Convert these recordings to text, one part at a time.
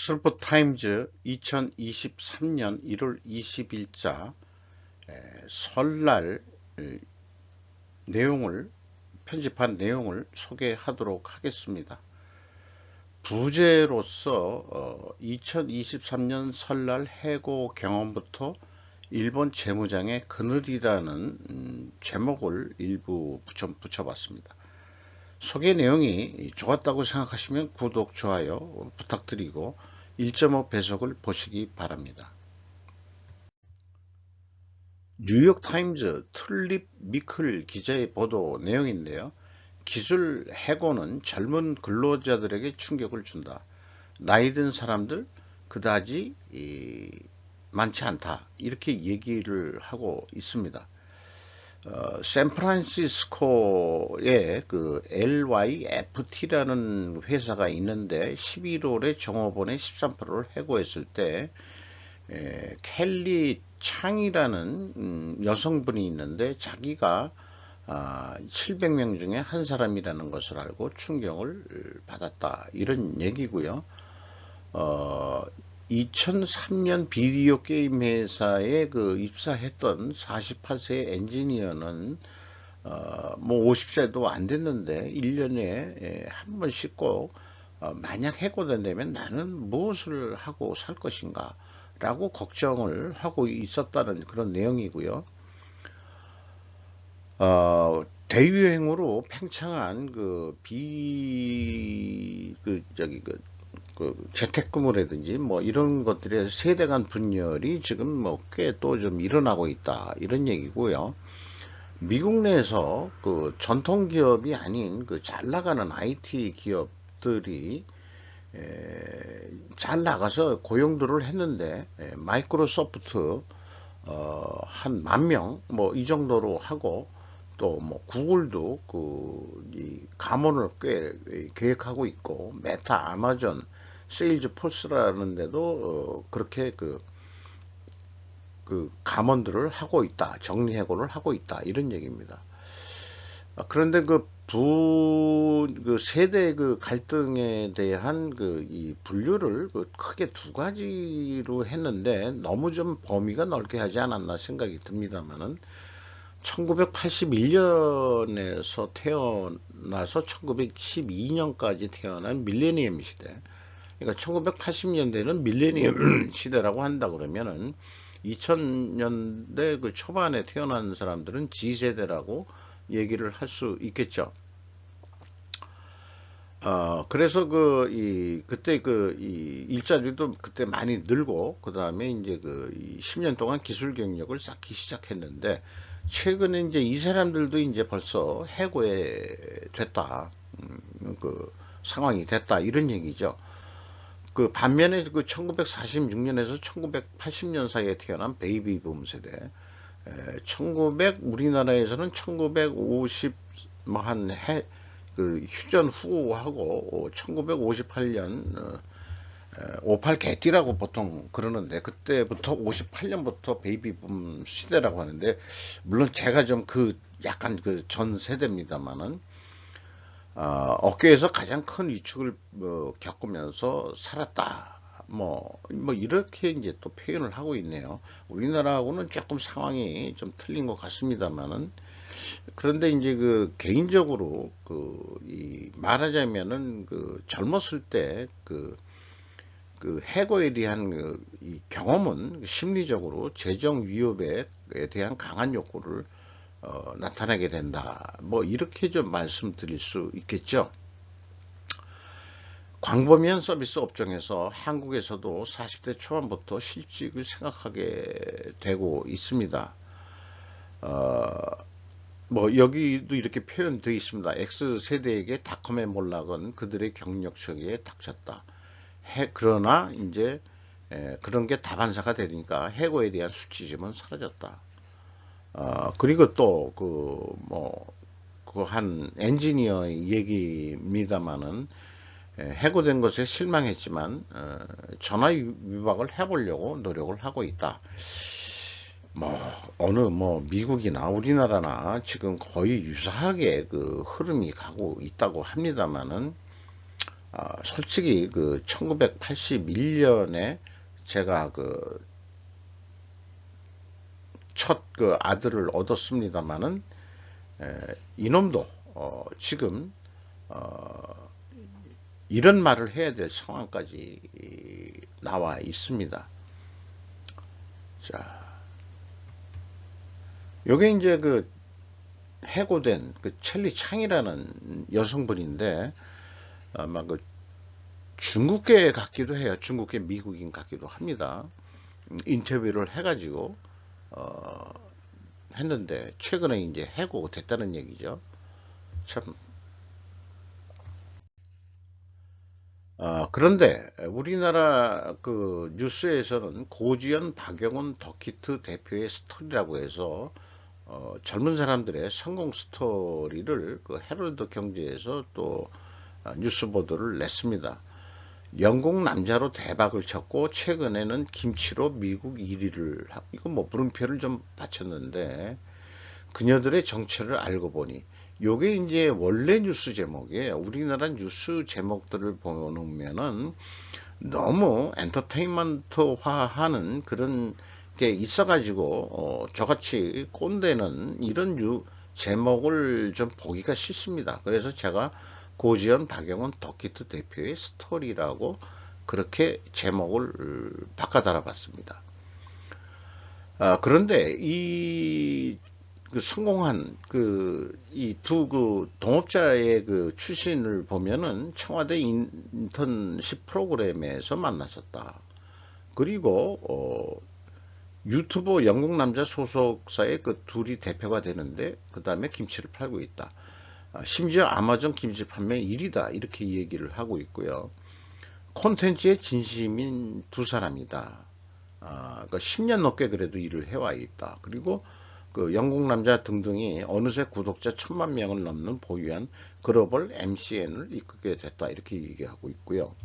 슬퍼타임즈 2023년 1월 20일자 설날 내용을 편집한 내용을 소개하도록 하겠습니다. 부제로서 2023년 설날 해고 경험부터 일본 재무장의 그늘이라는 제목을 일부 붙여봤습니다. 소개 내용이 좋았다고 생각하시면 구독, 좋아요 부탁드리고 1.5 배속을 보시기 바랍니다. 뉴욕타임즈 툴립 미클 기자의 보도 내용인데요. 기술 해고는 젊은 근로자들에게 충격을 준다. 나이 든 사람들 그다지 많지 않다. 이렇게 얘기를 하고 있습니다. 샌프란시스코에 그 LYFT라는 회사가 있는데 11월에 종업원의 13%를 해고했을 때 켈리 창이라는 여성분이 있는데 자기가 700명 중에 한 사람이라는 것을 알고 충격을 받았다. 이런 얘기고요. 2003년 비디오 게임 회사에 입사했던 48세 엔지니어는 뭐 50세도 안 됐는데 1년에 한 번씩 꼭 만약 해고된다면 나는 무엇을 하고 살 것인가 라고 걱정을 하고 있었다는 그런 내용이고요. 대유행으로 팽창한 재택근무라든지 뭐 이런 것들의 세대 간 분열이 지금 뭐 꽤 또 좀 일어나고 있다 이런 얘기고요. 미국 내에서 전통 기업이 아닌 잘 나가는 IT 기업들이 잘 나가서 고용들을 했는데 마이크로소프트 한 10,000명 뭐 이 정도로 하고 또 뭐 구글도 이 감원을 꽤 계획하고 있고 메타, 아마존, 세일즈포스라는 데도 그렇게 감원들을 하고 있다, 정리해고를 하고 있다 이런 얘기입니다. 그런데 세대 갈등에 대한 이 분류를 크게 두 가지로 했는데 너무 좀 범위가 넓게 하지 않았나 생각이 듭니다만은 1981년에서 태어나서 1912년까지 태어난 밀레니엄 시대, 그러니까 1980년대는 밀레니엄 시대라고 한다 그러면은 2000년대 초반에 태어난 사람들은 G세대라고 얘기를 할 수 있겠죠. 그래서 그때 이 일자리도 그때 많이 늘고, 그 다음에 이제 10년 동안 기술 경력을 쌓기 시작했는데, 최근에 이제 이 사람들도 이제 벌써 해고에 됐다. 상황이 됐다. 이런 얘기죠. 반면에 1946년에서 1980년 사이에 태어난 베이비 붐 세대, 우리나라에서는 1950 뭐 한 휴전 후하고 1958년 58 개띠라고 보통 그러는데 그때부터 58년부터 베이비붐 시대라고 하는데, 물론 제가 좀 약간 전 세대입니다만은 업계에서 가장 큰 위축을 겪으면서 살았다. 뭐 이렇게 이제 또 표현을 하고 있네요. 우리나라하고는 조금 상황이 좀 틀린 것 같습니다만은, 그런데 이제 개인적으로 말하자면은 젊었을 때 해고에 대한 이 경험은 심리적으로 재정 위협에 대한 강한 욕구를 나타내게 된다. 뭐 이렇게 좀 말씀드릴 수 있겠죠. 광범위한 서비스 업종에서 한국에서도 40대 초반부터 실직을 생각하게 되고 있습니다. 뭐 여기도 이렇게 표현되어 있습니다. X세대에게 닷컴의 몰락은 그들의 경력처기에 닥쳤다. 그러나 이제 그런 게 다반사가 되니까 해고에 대한 수치심은 사라졌다. 그리고 또 한 엔지니어 얘기입니다만은, 해고된 것에 실망했지만 전화 위박을 해보려고 노력을 하고 있다. 미국이나 우리나라나 지금 거의 유사하게 흐름이 가고 있다고 합니다만은, 솔직히 그 1981년에 제가 그 첫 그 아들을 얻었습니다마는 이놈도 지금 어, 이런 말을 해야 될 상황까지 나와 있습니다. 자, 요게 이제 그 해고된 그 첼리 창이라는 여성분인데 아마 그 중국계 같기도 해요. 중국계 미국인 같기도 합니다. 인터뷰를 해가지고 어, 했는데 최근에 이제 해고됐다는 얘기죠. 참. 그런데 우리나라 그 뉴스에서는 고지연, 박영훈, 더키트 대표의 스토리라고 해서 젊은 사람들의 성공 스토리를 그 헤럴드 경제에서 또 뉴스 보도를 냈습니다. 영국 남자로 대박을 쳤고 최근에는 김치로 미국 1위를 이거 뭐 물음표를 좀 받쳤는데 그녀들의 정체를 알고 보니 요게 이제 원래 뉴스 제목이에요. 우리나라 뉴스 제목들을 보면은 너무 엔터테인먼트화하는 그런 게 있어가지고 저같이 꼰대는 이런 제목을 좀 보기가 싫습니다. 그래서 제가 고지연, 박영훈, 더키트 대표의 스토리라고 그렇게 제목을 바꿔 달아봤습니다. 그런데 그 성공한 이 두 동업자의 그 출신을 보면은 청와대 인턴십 프로그램에서 만났었다. 그리고 유튜버 영국 남자 소속사의 그 둘이 대표가 되는데 그 다음에 김치를 팔고 있다. 심지어 아마존 김치 판매 1위다 이렇게 얘기를 하고 있고요. 콘텐츠의 진심인 두 사람이다. 그러니까 10년 넘게 그래도 일을 해와 있다. 그리고 그 영국 남자 등등이 어느새 구독자 1000만 명을 넘는 보유한 글로벌 MCN을 이끌게 됐다. 이렇게 얘기하고 있고요.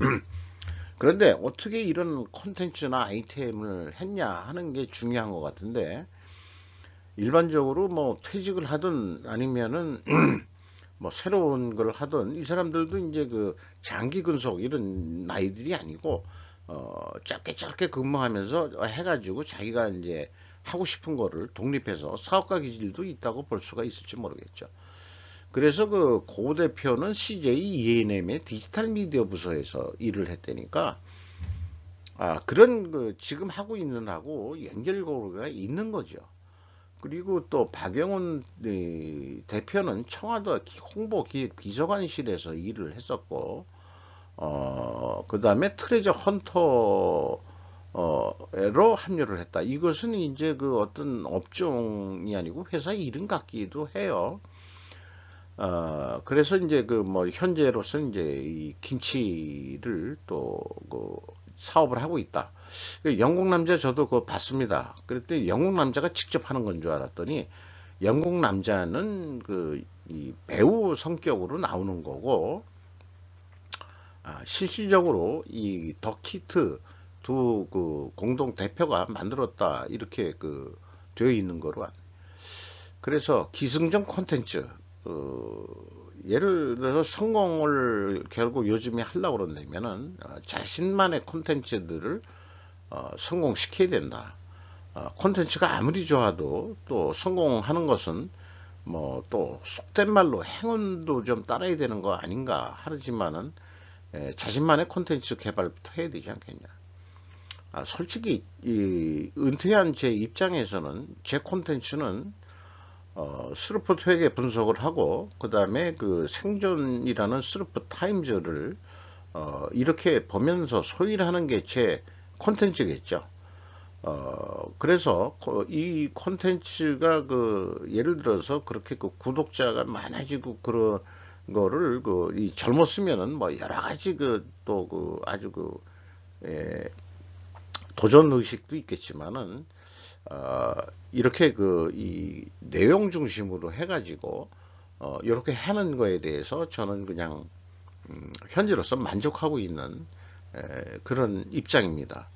그런데 어떻게 이런 콘텐츠나 아이템을 했냐 하는 게 중요한 것 같은데 일반적으로 뭐 퇴직을 하든 아니면은 뭐 새로운 걸 하든 이 사람들도 이제 그 장기 근속 이런 나이들이 아니고 짧게 근무하면서 해가지고 자기가 이제 하고 싶은 거를 독립해서 사업가 기질도 있다고 볼 수가 있을지 모르겠죠. 그래서 그 고 대표는 CJ ENM의 디지털 미디어 부서에서 일을 했다니까 그런 그 지금 하고 있는 하고 연결고리가 있는 거죠. 그리고 또 박영훈 대표는 청와대 홍보기획 비서관실에서 일을 했었고, 그 다음에 트레저 헌터로 합류를 했다. 이것은 이제 그 어떤 업종이 아니고 회사 이름 같기도 해요. 그래서 이제 그 뭐 현재로서 이제 이 김치를 또 그 사업을 하고 있다. 그 영국 남자 저도 그거 봤습니다. 그랬더니 영국 남자가 직접 하는 건 줄 알았더니 영국 남자는 이 배우 성격으로 나오는 거고 실질적으로 이 더키트 두 그 공동 대표가 만들었다 이렇게 그 되어 있는 거로 그래서 기승전 콘텐츠 예를 들어서 성공을 결국 요즘에 하려고 그런다면은 자신만의 콘텐츠들을 성공시켜야 된다. 콘텐츠가 아무리 좋아도 또 성공하는 것은 뭐 또 속된 말로 행운도 좀 따라야 되는 거 아닌가 하지만은 자신만의 콘텐츠 개발부터 해야 되지 않겠냐. 솔직히 이 은퇴한 제 입장에서는 제 콘텐츠는 스루프 회계 분석을 하고 그 다음에 그 생존이라는 스루프 타임즈를 이렇게 보면서 소위를 하는 게 제 콘텐츠겠죠. 그래서 이 콘텐츠가 그 예를 들어서 그렇게 그 구독자가 많아지고 그런 거를 이 젊었으면은 뭐 여러 가지 그 또 그 아주 예, 도전 의식도 있겠지만은 이렇게 이 내용 중심으로 해가지고 이렇게 하는 거에 대해서 저는 그냥 현재로서 만족하고 있는 그런 입장입니다.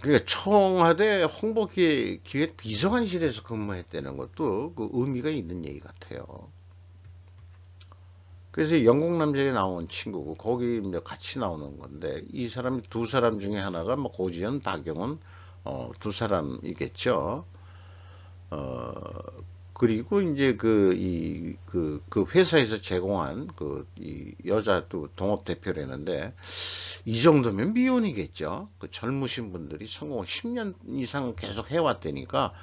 그러니까 청와대 홍보기획 비서관실에서 근무했다는 것도 그 의미가 있는 얘기 같아요. 그래서 영국 남자에 나온 친구고 거기 이제 같이 나오는 건데 이 사람이 두 사람 중에 하나가 뭐 고지현, 박영훈 두 사람이겠죠. 어, 그리고 이제 그 회사에서 제공한 이 여자 또 동업 대표라는데 이 정도면 미혼이겠죠. 그 젊으신 분들이 성공을 10년 이상 계속 해왔다니까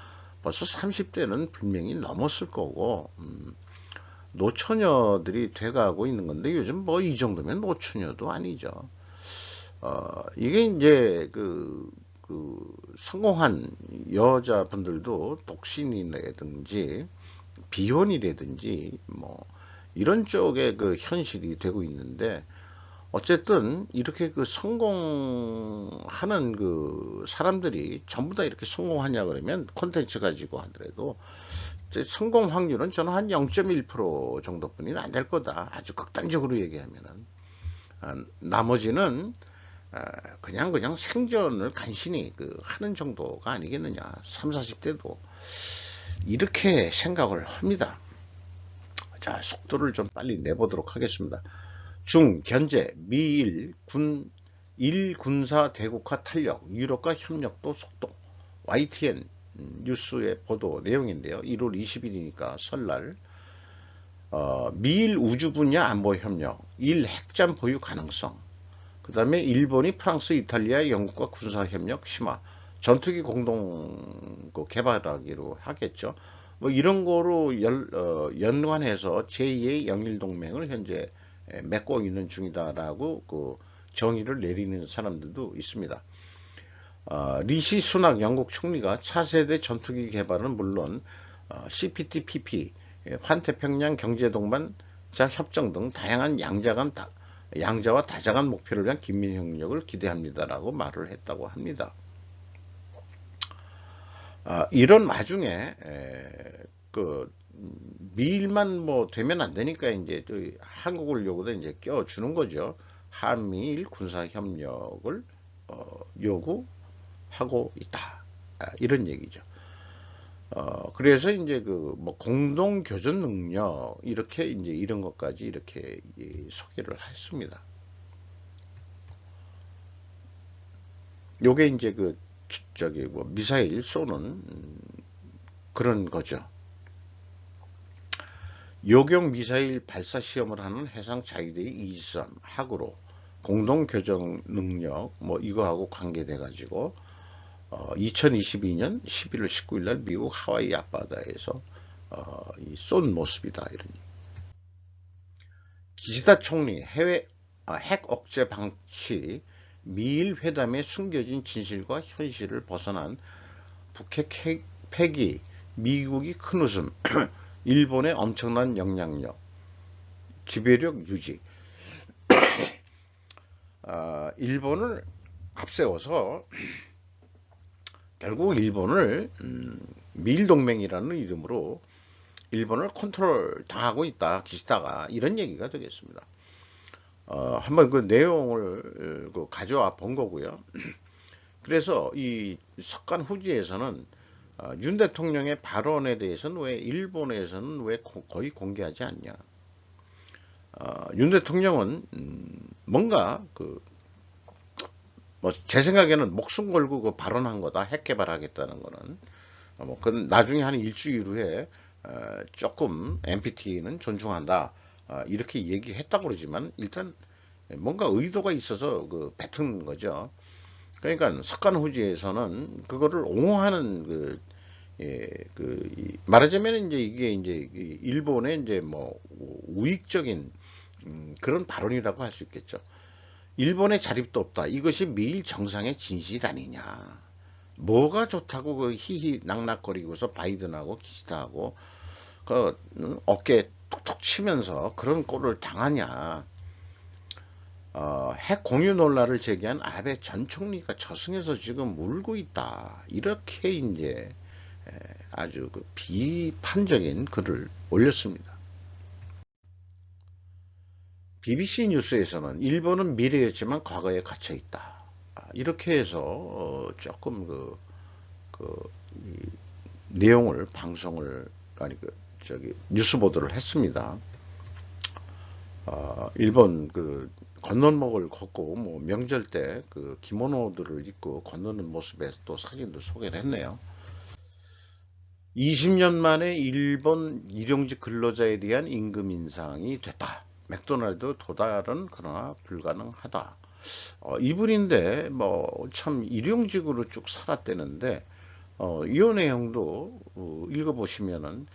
벌써 30대는 분명히 넘었을 거고, 노처녀들이 돼가고 있는 건데 요즘 뭐 이 정도면 노처녀도 아니죠. 이게 이제 성공한 여자분들도 독신이라든지 비혼이라든지 뭐 이런 쪽에 그 현실이 되고 있는데 어쨌든 이렇게 그 성공하는 그 사람들이 전부 다 이렇게 성공하냐 그러면 콘텐츠 가지고 하더라도 성공 확률은 저는 한 0.1% 정도뿐이는 안 될 거다. 아주 극단적으로 얘기하면은 나머지는 그냥 생존을 간신히 하는 정도가 아니겠느냐. 3, 40대도 이렇게 생각을 합니다. 자, 속도를 좀 빨리 내보도록 하겠습니다. 중, 견제, 미일, 일군사 대국화 탄력, 유럽과 협력도 속도. YTN 뉴스의 보도 내용인데요. 1월 20일이니까 설날. 미일 우주 분야 안보 협력, 일 핵잠 보유 가능성. 그 다음에 일본이 프랑스, 이탈리아, 영국과 군사 협력 심화. 전투기 공동 개발하기로 하겠죠. 뭐 이런 거로 연관해서 제2의 영일 동맹을 현재 맺고 있는 중이다라고 정의를 내리는 사람들도 있습니다. 리시 수낙 영국 총리가 차세대 전투기 개발은 물론 CPTPP, 환태평양 경제동반자 협정 등 다양한 양자와 다자간 목표를 위한 긴밀 협력을 기대합니다라고 말을 했다고 합니다. 이런 와중에 미일만 뭐 되면 안 되니까 이제 한국을 요구도 이제 껴주는 거죠. 한미일 군사 협력을 요구하고 있다. 이런 얘기죠. 그래서 이제 뭐 공동 교전 능력 이렇게 이제 이런 것까지 이렇게 소개를 했습니다. 요게 이제 뭐 미사일 쏘는 그런 거죠. 요격 미사일 발사 시험을 하는 해상 자위대의 이지선 하구로 공동 교전 능력 뭐 이거하고 관계돼 가지고 2022년 11월 19일 날 미국 하와이 앞바다에서 쏜 모습이다. 이런. 기시다 총리 핵 억제 방치 미일 회담의 숨겨진 진실과 현실을 벗어난 북핵 폐기 미국이 큰 웃음 일본의 엄청난 영향력 지배력 유지 일본을 앞세워서 결국 일본을 미일동맹이라는 이름으로 일본을 컨트롤 당하고 있다. 기시다가 이런 얘기가 되겠습니다. 한번 그 내용을 가져와 본 거고요. 그래서 이 석간 후지에서는 윤 대통령의 발언에 대해서는 왜 일본에서는 왜 거의 공개하지 않냐. 윤 대통령은 뭔가 뭐 제 생각에는 목숨 걸고 발언한 거다. 핵 개발하겠다는 거는 뭐 그건 나중에 한 일주일 후에 조금 NPT는 존중한다. 이렇게 얘기했다고 그러지만 일단 뭔가 의도가 있어서 뱉은 거죠. 그러니까 석간후지에서는 그거를 옹호하는 말하자면 이제 이게 이제 일본의 이제 뭐 우익적인 그런 발언이라고 할 수 있겠죠. 일본의 자립도 없다. 이것이 미일 정상의 진실 아니냐. 뭐가 좋다고 히히 낙낙거리고서 바이든하고 기시다하고 어깨 툭툭 치면서 그런 꼴을 당하냐. 핵 공유 논란을 제기한 아베 전 총리가 저승에서 지금 울고 있다. 이렇게 이제 아주 비판적인 글을 올렸습니다. BBC 뉴스에서는 일본은 미래였지만 과거에 갇혀 있다. 이렇게 해서 조금 이 내용을 방송을 아니 뉴스 보도를 했습니다. 일본 그 건널목을 걷고 뭐 명절 때 그 기모노들을 입고 건너는 모습에 또 사진도 소개를 했네요. 20년 만에 일본 일용직 근로자에 대한 임금 인상이 됐다. 맥도날드 도달은 그러나 불가능하다. 이분인데 뭐 참 일용직으로 쭉 살았대는데 이 내용도 읽어보시면은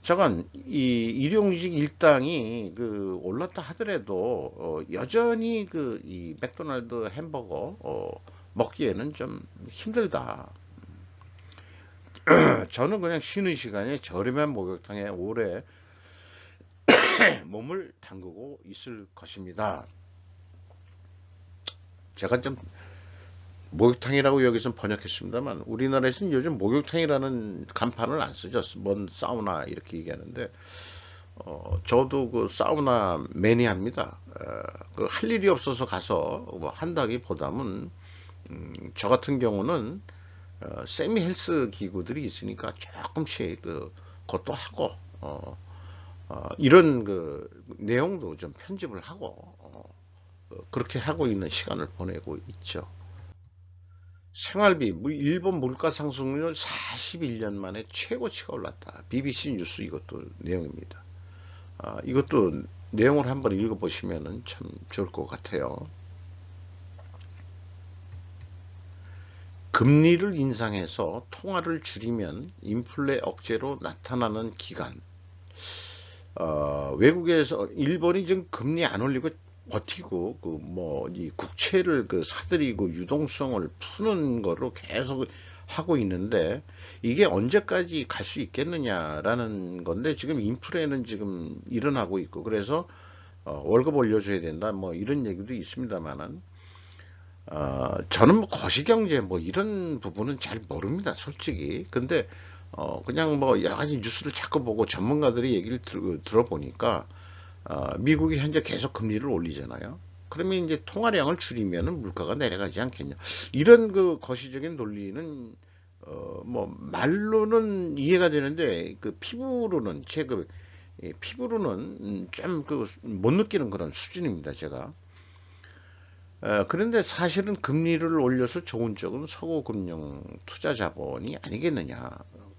저건 이 일용직 일당이 그 올랐다 하더라도 여전히 그 이 맥도날드 햄버거 먹기에는 좀 힘들다. 저는 그냥 쉬는 시간에 저렴한 목욕탕에 오래 몸을 담그고 있을 것입니다. 제가 좀 목욕탕이라고 여기서 번역했습니다만 우리나라에서는 요즘 목욕탕이라는 간판을 안 쓰죠. 뭔 사우나 이렇게 얘기하는데 저도 그 사우나 매니아입니다. 그할 일이 없어서 가서 뭐 한다기보다는 저 같은 경우는 세미 헬스 기구들이 있으니까 조금씩 그것도 하고 이런 그 내용도 좀 편집을 하고 그렇게 하고 있는 시간을 보내고 있죠. 생활비, 일본 물가 상승률 41년 만에 최고치가 올랐다. BBC 뉴스 이것도 내용입니다. 이것도 내용을 한번 읽어보시면 참 좋을 것 같아요. 금리를 인상해서 통화를 줄이면 인플레 억제로 나타나는 기간. 외국에서 일본이 지금 금리 안 올리고 버티고 그 뭐 이 국채를 그 사들이고 유동성을 푸는 거로 계속 하고 있는데 이게 언제까지 갈 수 있겠느냐라는 건데 지금 인플레는 지금 일어나고 있고 그래서 월급 올려줘야 된다 뭐 이런 얘기도 있습니다만은 저는 뭐 거시경제 뭐 이런 부분은 잘 모릅니다 솔직히 근데 그냥 뭐 여러 가지 뉴스를 자꾸 보고 전문가들의 얘기를 들어보니까 미국이 현재 계속 금리를 올리잖아요. 그러면 이제 통화량을 줄이면 물가가 내려가지 않겠냐. 이런 그 거시적인 논리는 뭐 말로는 이해가 되는데 그 피부로는 피부로는 좀 그 못 느끼는 그런 수준입니다. 제가. 그런데 사실은 금리를 올려서 좋은 쪽은 서구금융 투자자본이 아니겠느냐.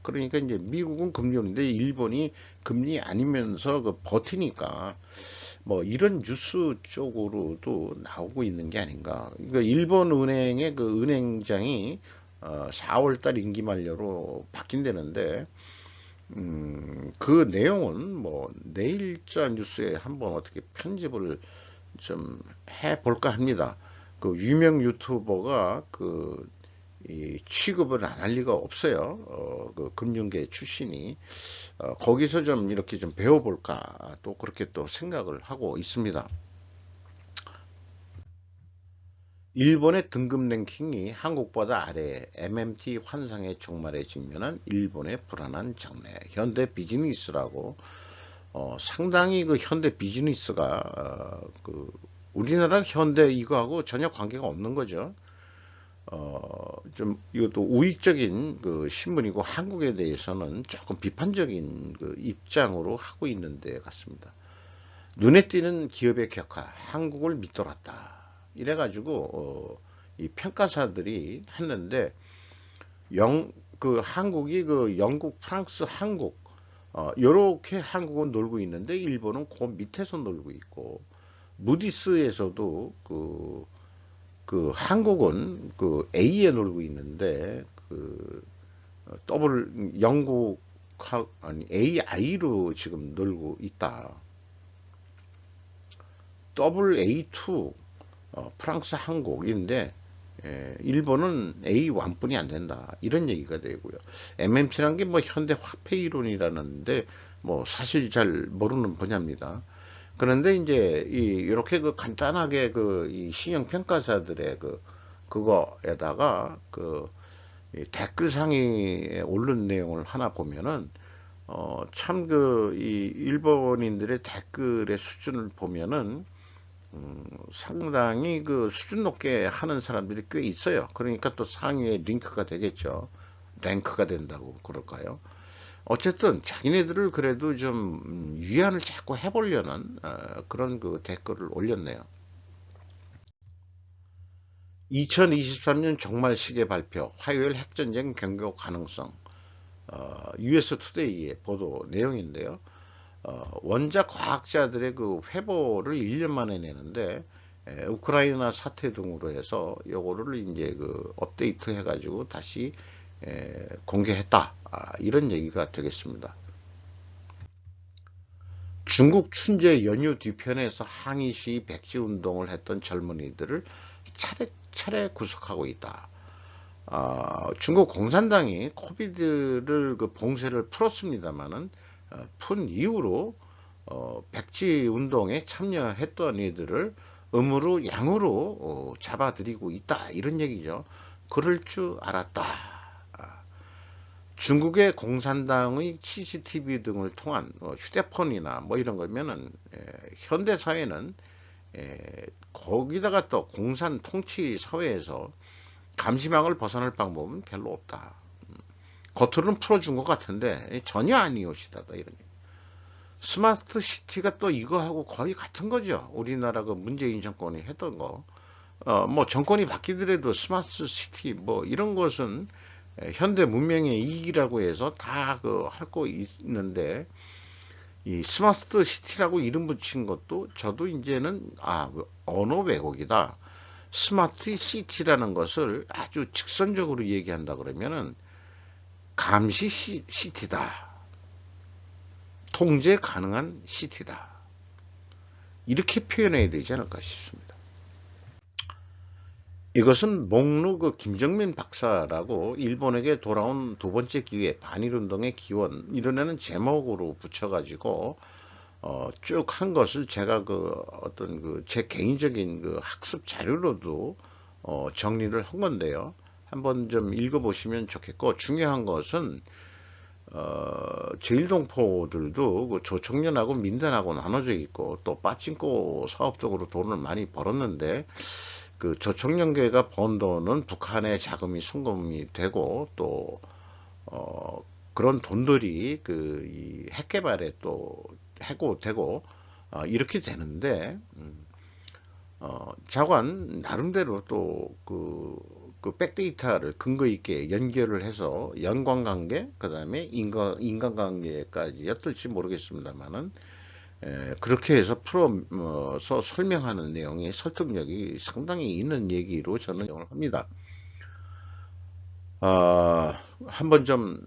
그러니까 이제 미국은 금리 오는데 일본이 금리 아니면서 그 버티니까 뭐 이런 뉴스 쪽으로도 나오고 있는 게 아닌가. 그러니까 일본 은행의 그 은행장이 4월달 임기 만료로 바뀐다는데 그 내용은 뭐 내일자 뉴스에 한번 어떻게 편집을 좀 해볼까 합니다. 그 유명 유튜버가 이 취급을 안 할 리가 없어요. 그 금융계 출신이 거기서 좀 이렇게 좀 배워볼까 또 그렇게 또 생각을 하고 있습니다. 일본의 등급 랭킹이 한국보다 아래 MMT 환상의 종말에 직면한 일본의 불안한 장래 현대 비즈니스라고 상당히 그 현대 비즈니스가 그 우리나라 현대 이거하고 전혀 관계가 없는 거죠. 좀 이것도 우익적인 그 신문이고 한국에 대해서는 조금 비판적인 그 입장으로 하고 있는 데 같습니다. 눈에 띄는 기업의 격화, 한국을 밑돌았다. 이래가지고 이 평가사들이 했는데 그 한국이 그 영국, 프랑스, 한국 요렇게 한국은 놀고 있는데 일본은 그 밑에서 놀고 있고 무디스에서도 한국은 그 A에 놀고 있는데 더블 영국 아니 AI로 지금 놀고 있다. 더블 A2 프랑스 한국인데 일본은 A1뿐이 안 된다. 이런 얘기가 되고요. MMT라는 게 뭐 현대 화폐 이론이라는데 뭐 사실 잘 모르는 분야입니다. 그런데 이제 이렇게 그 간단하게 이 신용 평가사들의 그거에다가 이 댓글 상위에 오른 내용을 하나 보면은 참 이 일본인들의 댓글의 수준을 보면은 상당히 그 수준 높게 하는 사람들이 꽤 있어요. 그러니까 또 상위에 링크가 되겠죠. 랭크가 된다고 그럴까요? 어쨌든 자기네들을 그래도 좀 위안을 자꾸 해보려는 그런 그 댓글을 올렸네요. 2023년 종말 시계 발표, 화요일 핵전쟁 경고 가능성, US 투데이의 보도 내용인데요. 원자 과학자들의 그 회보를 1년 만에 내는데, 우크라이나 사태 등으로 해서 요거를 이제 그 업데이트 해가지고 다시 공개했다. 이런 얘기가 되겠습니다. 중국 춘제 연휴 뒤편에서 항의 시 백지 운동을 했던 젊은이들을 차례차례 구속하고 있다. 중국 공산당이 코비드를 그 봉쇄를 풀었습니다만은 푼 이후로 백지 운동에 참여했던 이들을 음으로 양으로 잡아들이고 있다 이런 얘기죠. 그럴 줄 알았다. 중국의 공산당의 CCTV 등을 통한 휴대폰이나 뭐 이런 거면은 현대 사회는 거기다가 또 공산 통치 사회에서 감시망을 벗어날 방법은 별로 없다. 겉으로는 풀어준 것 같은데 전혀 아니오시다 이런. 스마트 시티가 또 이거하고 거의 같은 거죠. 우리나라 그 문재인 정권이 했던 거. 뭐 정권이 바뀌더라도 스마트 시티 뭐 이런 것은 현대 문명의 이익이라고 해서 다 그 할 거 있는데 이 스마트 시티라고 이름 붙인 것도 저도 이제는 언어 왜곡이다. 스마트 시티라는 것을 아주 직선적으로 얘기한다 그러면은 감시 시티다. 통제 가능한 시티다. 이렇게 표현해야 되지 않을까 싶습니다. 이것은 목루 그 김정민 박사라고 일본에게 돌아온 두 번째 기회 반일운동의 기원 이런 제목으로 붙여가지고 쭉 한 것을 제가 그 어떤 그 제 개인적인 그 학습 자료로도 정리를 한 건데요. 한번 좀 읽어보시면 좋겠고 중요한 것은 제일동포들도 그 조청년하고 민단하고 나눠져 있고 또 빠찡코 사업 등으로 돈을 많이 벌었는데 그 조청년계가 번 돈은 북한의 자금이 송금이 되고 또 그런 돈들이 그 이 핵개발에 또 해고되고 이렇게 되는데 자관 나름대로 또 그 백데이터를 근거 있게 연결을 해서 연관관계 그 다음에 인간관계까지 엿들지 모르겠습니다만은 그렇게 해서 풀어서 설명하는 내용이 설득력이 상당히 있는 얘기로 저는 생각을 합니다. 한번 좀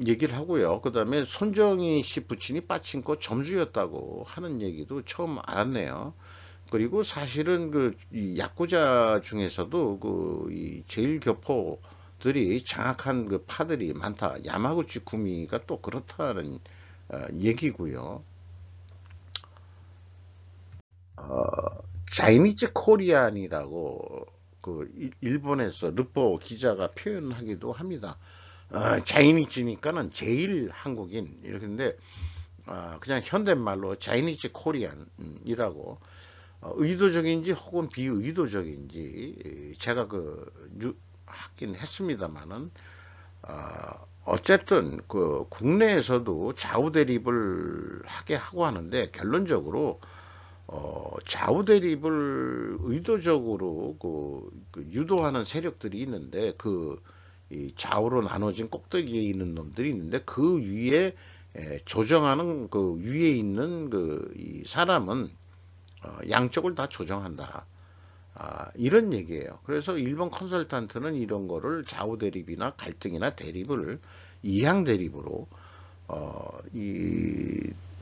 얘기를 하고요. 그 다음에 손정희 씨 부친이 빠친코 점주였다고 하는 얘기도 처음 알았네요. 그리고 사실은 이 야쿠자 중에서도 이 제일 교포들이 장악한 그 파들이 많다. 야마구치 구미가 또 그렇다는 얘기고요. 어, 자이니즈 코리안이라고 그 일본에서 르포 기자가 표현하기도 합니다. 자이니즈니까는 제일 한국인 이렇게인데 그냥 현대말로 자이니즈 코리안이라고 의도적인지 혹은 비의도적인지 제가 하긴 했습니다만은 어쨌든 그 국내에서도 좌우 대립을 하게 하고 하는데 결론적으로 좌우 대립을 의도적으로 유도하는 세력들이 있는데 이 좌우로 나눠진 꼭대기에 있는 놈들이 있는데 그 위에 조정하는 그 위에 있는 이 사람은 양쪽을 다 조정한다. 이런 얘기예요. 그래서 일본 컨설턴트는 이런 거를 좌우 대립이나 갈등이나 대립을 이양 대립으로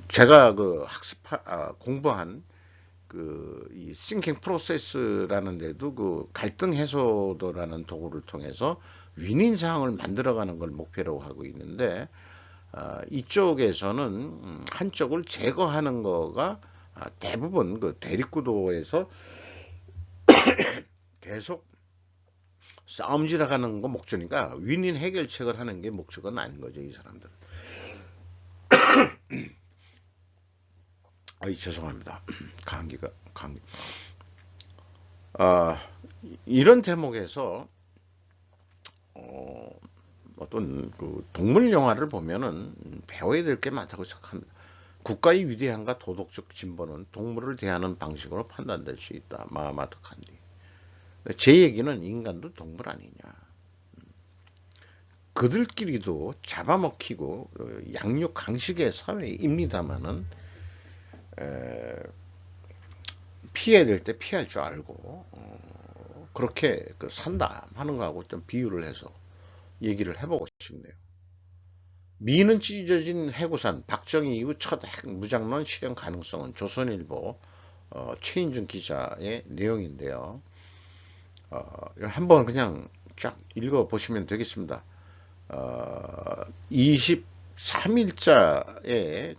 제가 공부한 이 싱킹 프로세스라는 데도 갈등 해소도라는 도구를 통해서 윈윈 상황을 만들어가는 걸 목표로 하고 있는데 이쪽에서는 한쪽을 제거하는 거가 대부분 대립구도에서 계속 싸움질하는 거 목적이니까 윈윈 해결책을 하는 게 목적은 아닌 거죠, 이 사람들. 죄송합니다. 감기. 이런 대목에서 어떤 그 동물 영화를 보면은 배워야 될 게 많다고 생각합니다. 국가의 위대함과 도덕적 진보는 동물을 대하는 방식으로 판단될 수 있다. 마하마트 간디. 제 얘기는 인간도 동물 아니냐. 그들끼리도 잡아먹히고 양육 강식의 사회입니다마는 피해야 될 때 피할 줄 알고 그렇게 산다 하는 거하고 좀 비유를 해서 얘기를 해보고 싶네요. 미는 찢어진 해구산 박정희 이후 첫 핵 무장론 실현 가능성은 조선일보 최인준 기자의 내용인데요. 한번 그냥 쫙 읽어보시면 되겠습니다. 23일자에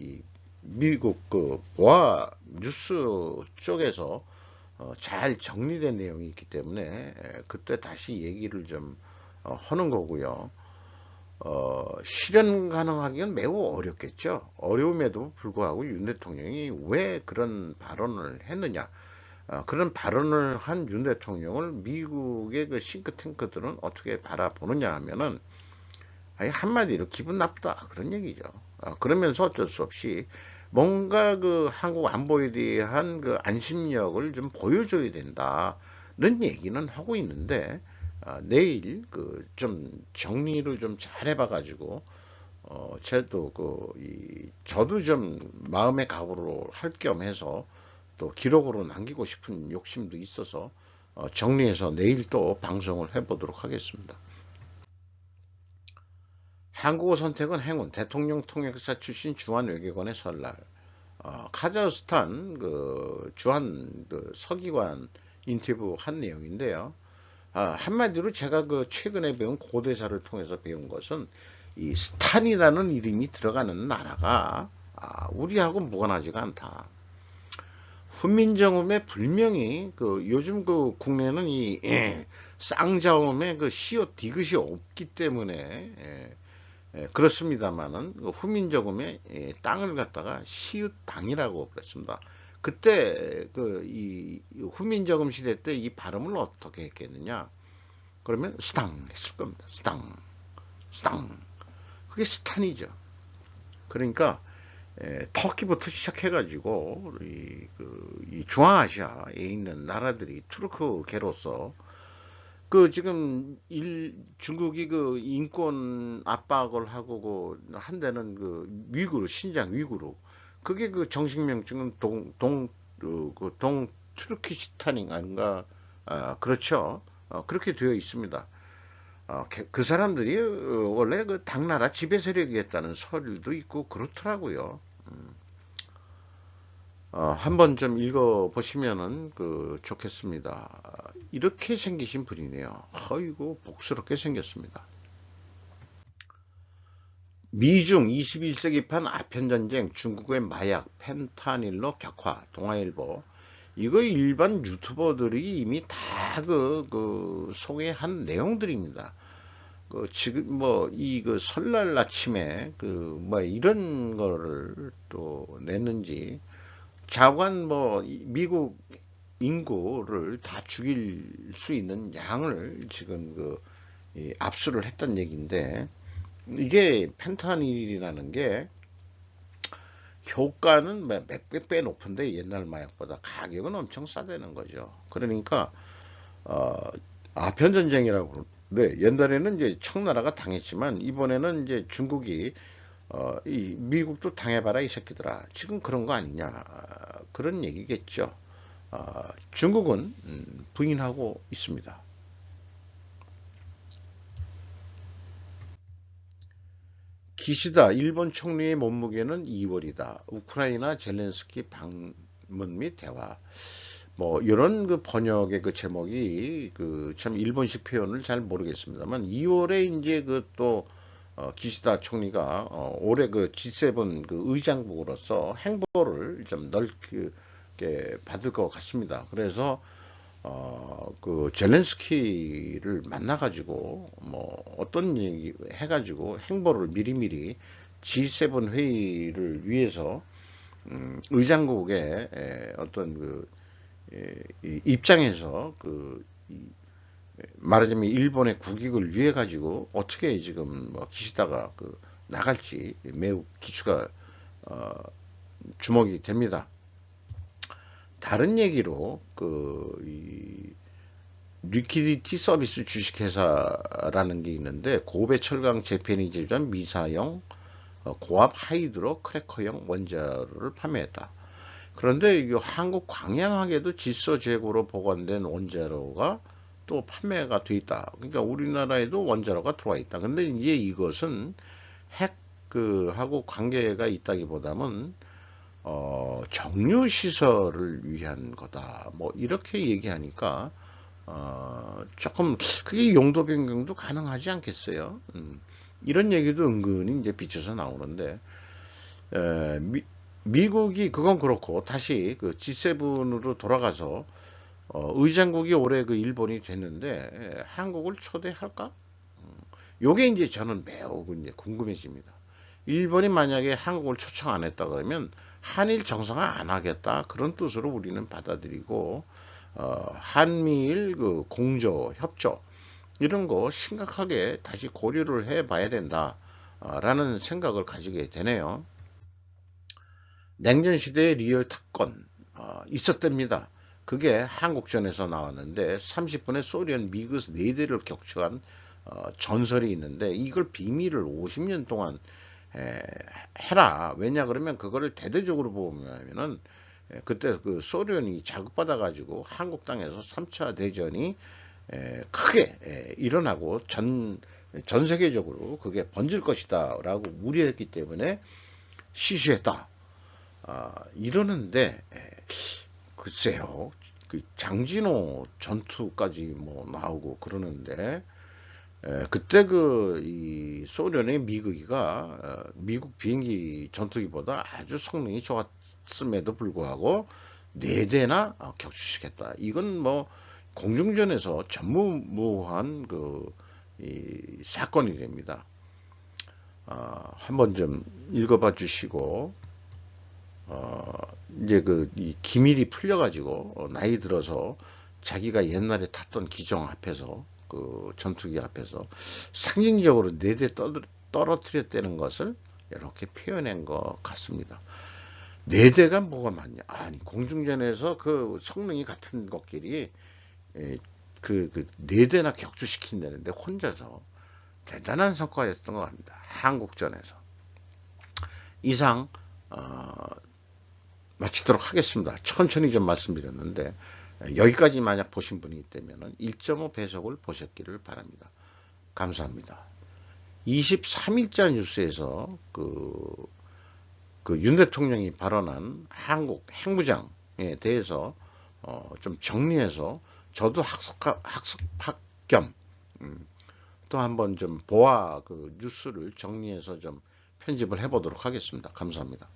이 미국 보아 뉴스 쪽에서 잘 정리된 내용이 있기 때문에 그때 다시 얘기를 좀 하는 거고요. 실현 가능하기는 매우 어렵겠죠. 어려움에도 불구하고 윤 대통령이 왜 그런 발언을 했느냐. 그런 발언을 한 윤 대통령을 미국의 그 싱크탱크들은 어떻게 바라보느냐 하면은 아니, 한마디로 기분 나쁘다 그런 얘기죠. 그러면서 어쩔 수 없이 뭔가 그 한국 안보에 대한 그 안심력을 좀 보여줘야 된다는 얘기는 하고 있는데 내일 그 좀 정리를 좀 잘 해봐가지고 저도 저도 좀 마음의 각오로 할 겸 해서 또 기록으로 남기고 싶은 욕심도 있어서 정리해서 내일 또 방송을 해보도록 하겠습니다. 한국어 선택은 행운. 대통령 통역사 출신 주한 외교관의 설날. 카자흐스탄 주한 서기관 인터뷰 한 내용인데요. 한마디로 제가 최근에 배운 고대사를 통해서 배운 것은 이 스탄이라는 이름이 들어가는 나라가 우리하고 무관하지가 않다. 훈민정음에 분명히 요즘 국내는 이 쌍자음에 시옷 디귿이 없기 때문에 그렇습니다만은 후민정음에 땅을 갖다가 시읒당이라고 그랬습니다. 그때 이 후민정음 시대 때 이 발음을 어떻게 했겠느냐? 그러면 스당 했을 겁니다. 스당, 스당. 그게 스탄이죠. 그러니까 터키부터 시작해가지고 이 중앙아시아에 있는 나라들이 투르크계로서 지금 중국이 인권 압박을 하고 한데는 위구르 신장 위구르 그게 정식 명칭은 동 트루키스탄인가 그렇죠. 그렇게 되어 있습니다. 그 사람들이 원래 당나라 지배 세력이었다는 설도 있고 그렇더라고요. 한번 좀 읽어보시면은 좋겠습니다. 이렇게 생기신 분이네요. 어이구, 복스럽게 생겼습니다. 미중 21세기판 아편전쟁, 중국의 마약, 펜타닐로 격화, 동아일보. 이거 일반 유튜버들이 이미 다 소개한 내용들입니다. 지금 설날 아침에 이런 거를 또 냈는지 자관 미국 인구를 다 죽일 수 있는 양을 지금 압수를 했단 얘기인데 이게 펜타닐이라는 게 효과는 몇백 배 높은데 옛날 마약보다 가격은 엄청 싸다는 거죠. 그러니까 아편 전쟁이라고 네, 옛날에는 이제 청나라가 당했지만 이번에는 이제 중국이 이 미국도 당해봐라 이 새끼들아. 지금 그런 거 아니냐. 그런 얘기겠죠. 중국은 부인하고 있습니다. 기시다 일본 총리의 몸무게는 2월이다. 우크라이나 젤렌스키 방문 및 대화. 이런 번역의 제목이 참 일본식 표현을 잘 모르겠습니다만 2월에 이제 또 기시다 총리가 올해 G7 의장국으로서 행보를 좀 넓게 받을 것 같습니다. 그래서 젤렌스키를 만나가지고 어떤 얘기 해가지고 행보를 미리미리 G7 회의를 위해서 의장국의 어떤 입장에서 말하자면 일본의 국익을 위해 가지고 어떻게 지금 뭐 기시다가 그 나갈지 매우 기추가 어, 주목이 됩니다. 다른 얘기로 이 리퀴디티 서비스 주식회사라는 게 있는데 고배 철강 재팬이 제조한 미사용 고압 하이드로 크래커형 원자로를 판매했다. 그런데 이 한국 광양항에도 질소 재고로 보관된 원자로가 또 판매가 돼 있다. 그러니까 우리나라에도 원자로가 들어와 있다. 근데 이제 이것은 핵 그 하고 관계가 있다기보다는 정유 시설을 위한 거다. 뭐 이렇게 얘기하니까 조금 그게 용도 변경도 가능하지 않겠어요? 이런 얘기도 은근히 이제 비춰서 나오는데 미국이 그건 그렇고 다시 그 G7으로 돌아가서 의장국이 올해 그 일본이 됐는데 한국을 초대할까? 요게 이제 저는 매우 이제 궁금해집니다. 일본이 만약에 한국을 초청 안 했다 그러면 한일 정상화 안 하겠다 그런 뜻으로 우리는 받아들이고 한미일 그 공조 협조 이런 거 심각하게 다시 고려를 해봐야 된다라는 생각을 가지게 되네요. 냉전 시대의 리얼 특권 있었답니다. 그게 한국전에서 나왔는데 30분에 소련 미그 4대를 격추한 전설이 있는데 이걸 비밀을 50년 동안 해라. 왜냐 그러면 그거를 대대적으로 보면은 그때 그 소련이 자극받아 가지고 한국 땅에서 3차 대전이 크게 일어나고 전 세계적으로 그게 번질 것이다라고 우려했기 때문에 시시했다. 이러는데 글쎄요. 그 장진호 전투까지 뭐 나오고 그러는데 그때 이 소련의 미국이가 미국 비행기 전투기보다 아주 성능이 좋았음에도 불구하고 4대나 격추시켰다. 이건 뭐 공중전에서 전무후무한 이 사건이 됩니다. 한번 좀 읽어봐 주시고 이제 이 기밀이 풀려가지고 나이 들어서 자기가 옛날에 탔던 기종 앞에서 그 전투기 앞에서 상징적으로 4대 떨어뜨렸다는 것을 이렇게 표현한 것 같습니다. 4대가 뭐가 많냐? 아니 공중전에서 그 성능이 같은 것끼리 그 4대나 격추시킨다는데 혼자서 대단한 성과였던 것 같습니다. 한국전에서. 이상 마치도록 하겠습니다. 천천히 좀 말씀드렸는데 여기까지 만약 보신 분이 있다면 1.5 배속을 보셨기를 바랍니다. 감사합니다. 23일자 뉴스에서 윤 대통령이 발언한 한국 핵무장에 대해서 좀 정리해서 저도 학습학 겸 또 한번 좀 보아 그 뉴스를 정리해서 좀 편집을 해보도록 하겠습니다. 감사합니다.